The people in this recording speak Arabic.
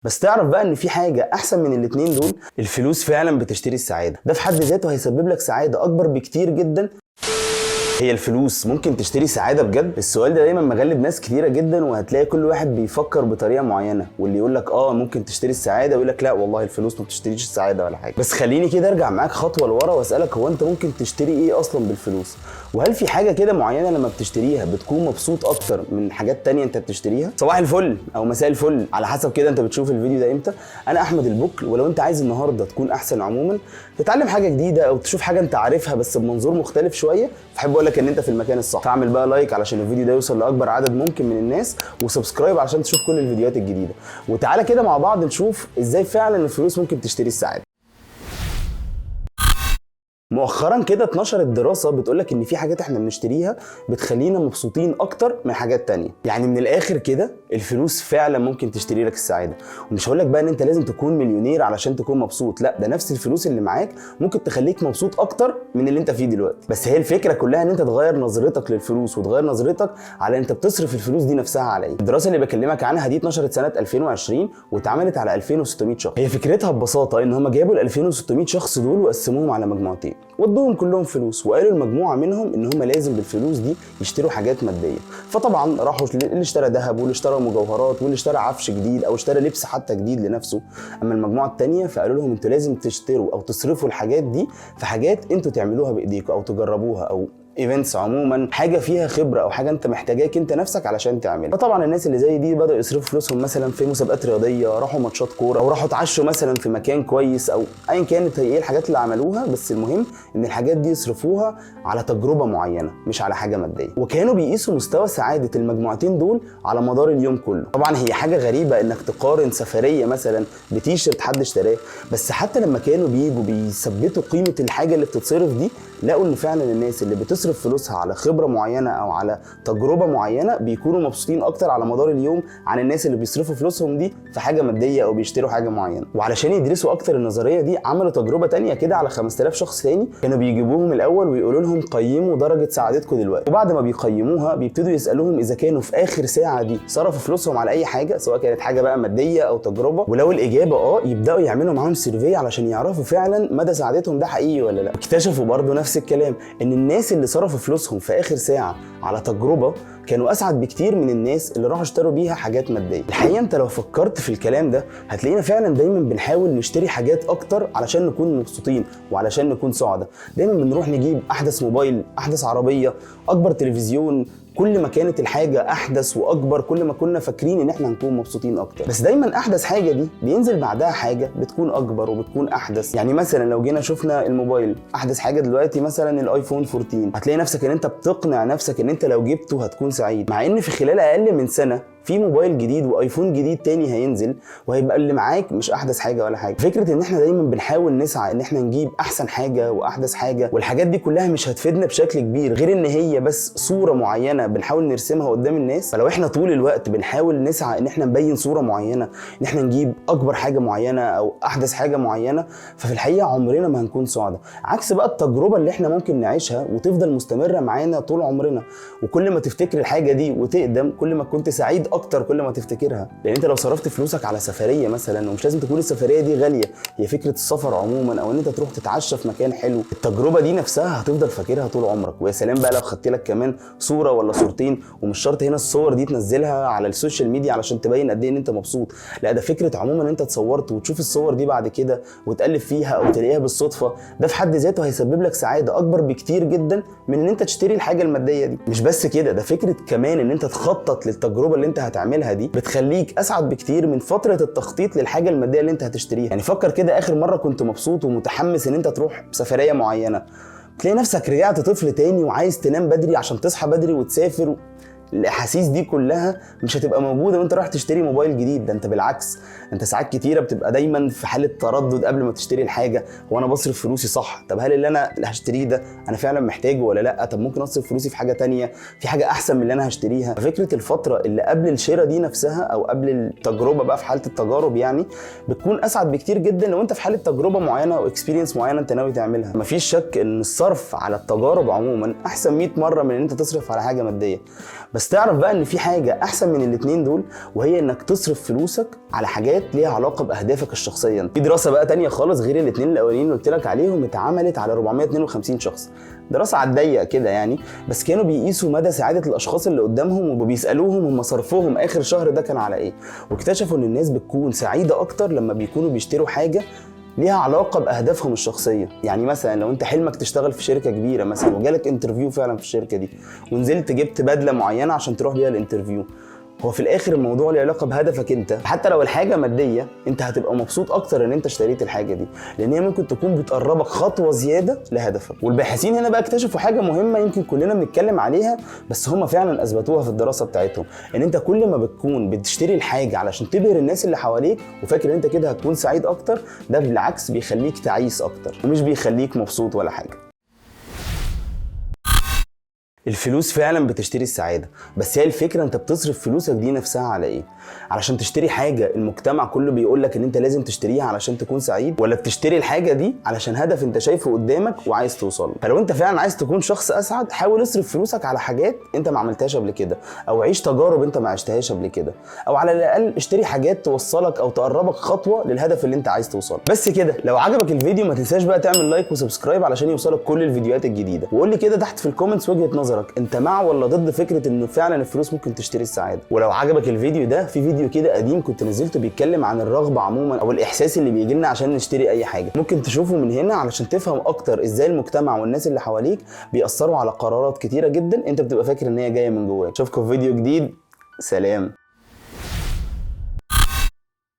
بس تعرف بقى ان في حاجة احسن من الاتنين دول. الفلوس فعلا بتشتري السعادة، ده في حد ذاته هيسبب لك سعادة اكبر بكتير جدا. هي الفلوس ممكن تشتري سعادة بجد؟ السؤال ده دايما مغلب ناس كتيرة جدا، وهتلاقي كل واحد بيفكر بطريقة معينة، واللي يقول لك ممكن تشتري السعادة، ويقول لك لا والله الفلوس ما بتشتريش السعادة ولا حاجة. بس خليني كده ارجع معاك خطوة لورا واسألك، هو انت ممكن تشتري ايه اصلا بالفلوس؟ وهل في حاجة كده معينة لما بتشتريها بتكون مبسوط اكتر من حاجات تانية انت بتشتريها؟ صباح الفل او مساء الفل على حسب كده انت بتشوف الفيديو ده امتى. انا احمد البكل، ولو انت عايز النهارده تكون احسن عموما، تتعلم حاجة جديدة او تشوف حاجة انت عارفها بس بمنظور مختلف شوية، فاحب اقول لك ان انت في المكان الصح. فاعمل بقى لايك علشان الفيديو ده يوصل لاكبر عدد ممكن من الناس، وسبسكرايب علشان تشوف كل الفيديوهات الجديدة، وتعالى كده مع بعض نشوف ازاي فعلا الفلوس ممكن تشتري السعادة. مؤخرا كده اتنشرت دراسه بتقولك ان في حاجات احنا بنشتريها بتخلينا مبسوطين اكتر من حاجات تانية. يعني من الاخر كده الفلوس فعلا ممكن تشتري لك السعاده. ومش هقولك بقى ان انت لازم تكون مليونير علشان تكون مبسوط، لا، ده نفس الفلوس اللي معاك ممكن تخليك مبسوط اكتر من اللي انت فيه دلوقتي. بس هي الفكره كلها ان انت تغير نظرتك للفلوس، وتغير نظرتك على انت بتصرف الفلوس دي نفسها على ايه. الدراسه اللي بكلمك عنها دي اتنشرت سنه 2020 واتعملت على 2600 شخص. هي فكرتها ببساطه ان هم جابوا ال 2600 شخص دول وقسموهم على مجموعتين، وادوهم كلهم فلوس، وقالوا المجموعه منهم ان هم لازم بالفلوس دي يشتروا حاجات ماديه. فطبعا راحوا اللي اشترى ذهب، واللي اشترى مجوهرات، واللي اشترى عفش جديد، او اشترى لبس حتى جديد لنفسه. اما المجموعه الثانيه فقالوا لهم انتوا لازم تشتروا او تصرفوا الحاجات دي في حاجات انتوا تعملوها بايديكم او تجربوها، او ايفنتس عموما، حاجه فيها خبره او حاجه انت محتاجاك انت نفسك علشان تعملها. فطبعا الناس اللي زي دي بداوا يصرفوا فلوسهم مثلا في مسابقات رياضيه، راحوا ماتشات كوره، او راحوا اتعشوا مثلا في مكان كويس، او ايا كانت هي ايه الحاجات اللي عملوها. بس المهم ان الحاجات دي يصرفوها على تجربه معينه مش على حاجه ماديه. وكانوا بيقيسوا مستوى سعاده المجموعتين دول على مدار اليوم كله. طبعا هي حاجه غريبه انك تقارن سفريه مثلا بتيشرت حد اشتراه، بس حتى لما كانوا بييجوا بيثبتوا قيمه الحاجه اللي بتتصرف دي، لقوا ان فعلا الناس اللي بتصرف فلوسها على خبره معينه او على تجربه معينه بيكونوا مبسوطين اكتر على مدار اليوم عن الناس اللي بيصرفوا فلوسهم دي في حاجه ماديه او بيشتروا حاجه معينه. وعلشان يدرسوا اكتر النظريه دي، عملوا تجربه تانية كده على 5000 شخص تاني، كانوا بيجيبوهم الاول ويقولوا لهم قيموا درجه سعادتكم دلوقتي. وبعد ما بيقيموها بيبتدوا يسالوهم اذا كانوا في اخر ساعه دي صرفوا فلوسهم على اي حاجه، سواء كانت حاجه بقى ماديه او تجربه. ولو الاجابه يبداوا يعملوا معاهم سيرفي علشان يعرفوا فعلا مدى سعادتهم ده حقيقي ولا لا. اكتشفوا برضو نفس الكلام، ان الناس اللي صرفوا فلوسهم في اخر ساعه على تجربه كانوا اسعد بكتير من الناس اللي راحوا اشتروا بيها حاجات ماديه. الحقيقه انت لو فكرت في الكلام ده هتلاقينا فعلا دايما بنحاول نشتري حاجات اكتر علشان نكون مبسوطين وعلشان نكون سعداء. دايما بنروح نجيب احدث موبايل، احدث عربيه، اكبر تلفزيون. كل ما كانت الحاجه احدث واكبر كل ما كنا فاكرين ان احنا هنكون مبسوطين اكتر. بس دايما احدث حاجه دي بينزل بعدها حاجه بتكون اكبر وبتكون احدث. يعني مثلا لو جينا شفنا الموبايل، احدث حاجه دلوقتي مثلا الايفون 14، هتلاقي نفسك ان انت بتقنع نفسك ان انت لو جبته هتكون سعيد، مع ان في خلال اقل من سنه في موبايل جديد وايفون جديد تاني هينزل وهيبقى اللي معاك مش احدث حاجه ولا حاجه. فكره ان احنا دايما بنحاول نسعى ان احنا نجيب احسن حاجه واحدث حاجه، والحاجات دي كلها مش هتفيدنا بشكل كبير غير ان هي بس صوره معينه بنحاول نرسمها قدام الناس. فلو احنا طول الوقت بنحاول نسعى ان احنا نبين صوره معينه، ان احنا نجيب اكبر حاجه معينه او احدث حاجه معينه، ففي الحقيقه عمرنا ما هنكون سعداء. عكس بقى التجربه اللي احنا ممكن نعيشها وتفضل مستمره معانا طول عمرنا، وكل ما تفتكر الحاجه دي وتقدم كل ما كنت سعيد اكتر كل ما تفتكرها. لان انت لو صرفت فلوسك على سفريه مثلا، ومش لازم تكون السفريه دي غاليه، هي فكره السفر عموما او ان انت تروح تتعشى في مكان حلو، التجربه دي نفسها هتفضل فاكرها طول عمرك. ويا سلام بقى لو خدت لك كمان صوره ولا صورتين، ومش شرط هنا الصور دي تنزلها على السوشيال ميديا علشان تبين قد ايه ان انت مبسوط، لا، ده فكره عموما ان انت اتصورت وتشوف الصور دي بعد كده وتقلب فيها او تلاقيها بالصدفه، ده في حد ذاته هيسبب لك سعاده اكبر بكتير جدا من ان انت تشتري الحاجه الماديه دي. مش بس كده، ده فكره كمان ان انت تخطط للتجربه اللي انت هتعملها دي بتخليك اسعد بكتير من فتره التخطيط للحاجه الماديه اللي انت هتشتريها. يعني فكر كده، اخر مره كنت مبسوط ومتحمس ان انت تروح سفريه معينه، تلاقي نفسك رجعت طفل تاني وعايز تنام بدري عشان تصحى بدري وتسافر. الاحاسيس دي كلها مش هتبقى موجوده وانت رايح تشتري موبايل جديد. ده انت بالعكس، انت ساعات كتيره بتبقى دايما في حاله تردد قبل ما تشتري الحاجه. هو انا بصرف فلوسي صح؟ طب هل اللي انا هشتريه ده انا فعلا محتاجه ولا لا؟ طب ممكن اصرف فلوسي في حاجه تانية، في حاجه احسن من اللي انا هشتريها. فكره الفتره اللي قبل الشراء دي نفسها او قبل التجربه بقى في حاله التجارب، يعني بتكون اسعد بكتير جدا لو انت في حاله تجربه معينه او اكسبيرينس معينه انت ناوي تعملها. مفيش شك ان الصرف على التجارب عموما احسن 100 مره من ان انت تصرف على حاجه ماديه. بس بس تعرف بقى ان في حاجه احسن من الاتنين دول، وهي انك تصرف فلوسك على حاجات ليها علاقه باهدافك الشخصيه. في دراسه بقى تانية خالص غير الاتنين الاولانيين اللي قلت لك عليهم، اتعملت على 452 شخص، دراسه على الضيق كده يعني، بس كانوا بيقيسوا مدى سعاده الاشخاص اللي قدامهم وبيسالوهم هم صرفهم اخر شهر ده كان على ايه، واكتشفوا ان الناس بتكون سعيده اكتر لما بيكونوا بيشتروا حاجه ليها علاقه باهدافهم الشخصيه. يعني مثلا لو انت حلمك تشتغل في شركه كبيره مثلا وجالك انترفيو فعلا في الشركه دي، ونزلت جبت بدله معينه عشان تروح بيها الانترفيو، هو في الاخر الموضوع له علاقه بهدفك انت. حتى لو الحاجه ماديه انت هتبقى مبسوط اكتر ان انت اشتريت الحاجه دي، لان هي ممكن تكون بتقربك خطوه زياده لهدفك. والباحثين هنا بقى اكتشفوا حاجه مهمه يمكن كلنا بنتكلم عليها، بس هم فعلا اثبتوها في الدراسه بتاعتهم، ان انت كل ما بتكون بتشتري الحاجه علشان تبهر الناس اللي حواليك وفاكر ان انت كده هتكون سعيد اكتر، ده بالعكس بيخليك تعيس اكتر ومش بيخليك مبسوط ولا حاجه. الفلوس فعلا بتشتري السعاده، بس هي الفكره انت بتصرف فلوسك دي نفسها على ايه؟ علشان تشتري حاجه المجتمع كله بيقول لك ان انت لازم تشتريها علشان تكون سعيد، ولا بتشتري الحاجه دي علشان هدف انت شايفه قدامك وعايز توصل؟ فلو انت فعلا عايز تكون شخص اسعد، حاول اصرف فلوسك على حاجات انت ما عملتهاش قبل كده، او عيش تجارب انت ما عشتهاش قبل كده، او على الاقل اشتري حاجات توصلك او تقربك خطوه للهدف اللي انت عايز توصل. بس كده. لو عجبك الفيديو ما تنساش بقى تعمل لايك وسبسكرايب علشان يوصلك كل الفيديوهات الجديده، وقول لي كده تحت في الكومنتس وجهه نظرك، انت مع ولا ضد فكره ان فعلا الفلوس ممكن تشتري السعاده؟ ولو عجبك الفيديو ده، في فيديو كده قديم كنت نزلته بيتكلم عن الرغبه عموما او الاحساس اللي بيجي لنا عشان نشتري اي حاجه، ممكن تشوفه من هنا علشان تفهم اكتر ازاي المجتمع والناس اللي حواليك بيأثروا على قرارات كتيره جدا انت بتبقى فاكر ان هي جايه من جواك. اشوفكم في فيديو جديد، سلام.